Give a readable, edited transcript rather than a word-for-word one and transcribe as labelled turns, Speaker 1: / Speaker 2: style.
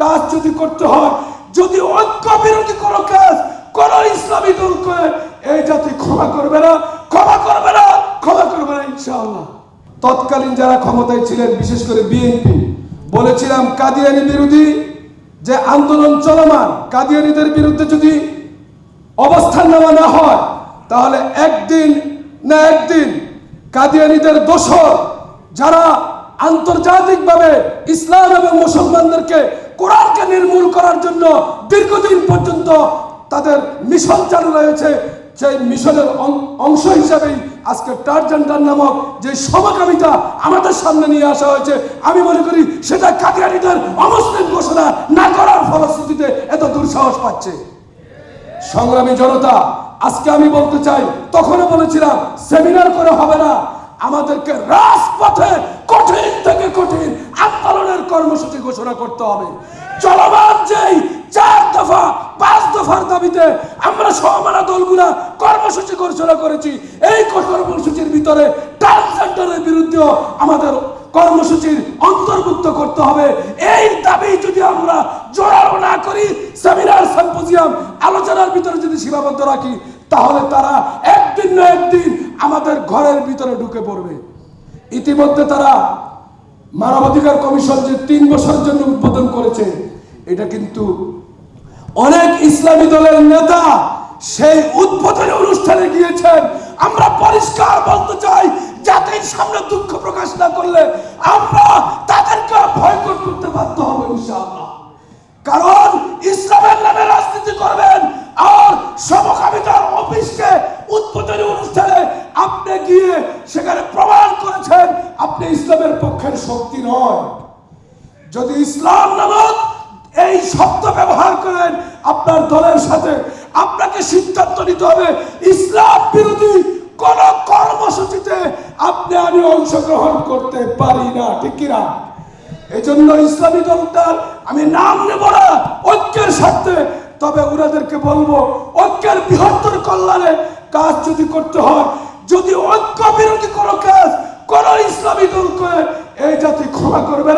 Speaker 1: কাজ যদি করতে হয়, যদি ঐক্য বিরোধী কোনো কাজ কোন ইসলামী দল করে, এই জাতি ক্ষমা করবে না, ক্ষমা করবে না, ক্ষমা করবে না ইনশাআল্লাহ। তৎকালীন যারা ক্ষমতায় ছিলেন, বিশেষ করে বিএনপি, বলেছিলাম কাদিয়ানি বিরোধী যে আন্দোলন চলমান, কাদিয়ানিদের বিরুদ্ধে যদি অবস্থান নেওয়া না হয়, তাহলে একদিন না একদিন কাদিয়ানিদের দোসর যারা আন্তর্জাতিকভাবে ইসলাম এবং মুসলমানদেরকে, কোরআনকে নির্মূল করার জন্য দীর্ঘদিন পর্যন্ত তাদের মিশন চালু রয়েছে, সেই মিশনের অংশ হিসাবেই আজকে টারজান নামক যে সমকামিতা আমাদের সামনে নিয়ে আসা হয়েছে, আমি মনে করি সেটা কাদিয়ানিদের অমুসলিম ঘোষণা না করার ফলশ্রুতিতে এত দুঃসাহস পাচ্ছে। সংগ্রামী জনতা, আজকে আমি বলতে চাই, তখনও বলেছিলাম সেমিনার করে হবে না, আমাদেরকে রাজপথে কঠিন থেকে কঠিন আন্দোলনের কর্মসূচি ঘোষণা করতে হবে। চলমান যেই 4 দফা 5 দফার দাবিতে আমরা সহমানা দলগুলা কর্মসূচি ঘোষণা করেছি, এই কর্মসূচির ভিতরে ট্রান্সজেন্ডারের বিরুদ্ধেও আমাদের কর্মসূচির অন্তর্ভুক্ত করতে হবে। এই দাবি যদি আমরা জোরালো না করি, সেমিনার সিম্পোজিয়াম আলোচনার ভিতরে যদি সীমাবদ্ধ রাখি, তাহলে তারা একদিন না একদিন আমাদের ঘরের ভিতরে ঢুকে পড়বে। ইতিমধ্যে তারা মানবাধিকার কমিশন যে 3 বছরের জন্য উদ্বোধন করেছে, এটা কিন্তু অনেক ইসলামী দলের নেতা সেই উদ্বোধনী অনুষ্ঠানে গিয়েছেন। আমরা পরিষ্কার বলতে চাই, জাতির সামনে দুঃখ প্রকাশ না করলে আমরা তাদেরকে বয়কট করতে বাধ্য হব ইনশাআল্লাহ। কারণ ইসলামের নামে রাজনীতি করবেন আর সমকামিতার অফিসকে উদ্বোধনী অনুষ্ঠানে আপনি গিয়ে সেখানে প্রমাণ করেছেন আপনি ইসলামের পক্ষের শক্তি নয়। যদি ইসলাম নামক এই শব্দ ব্যবহার করেন আপনার দলের সাথে, আপনাকে সিদ্ধান্ত নিতে হবে ইসলাম বিরোধী কোন কর্মসূচিতে আপনি আমি অংশগ্রহণ করতে পারি না, ঠিক কিনা? এই জন্য ইসলামী দলটার আমি নাম নেব না, ঐক্যের স্বার্থে, তবে ওনাদেরকে বলবো ঐক্যের বৃহত্তর কল্যাণে কাজ যদি করতে হয়, যদি ঐক্য বিরোধী কোনো কাজ কোন ইসলামী দল করে, এই জাতি ক্ষমা করবে না।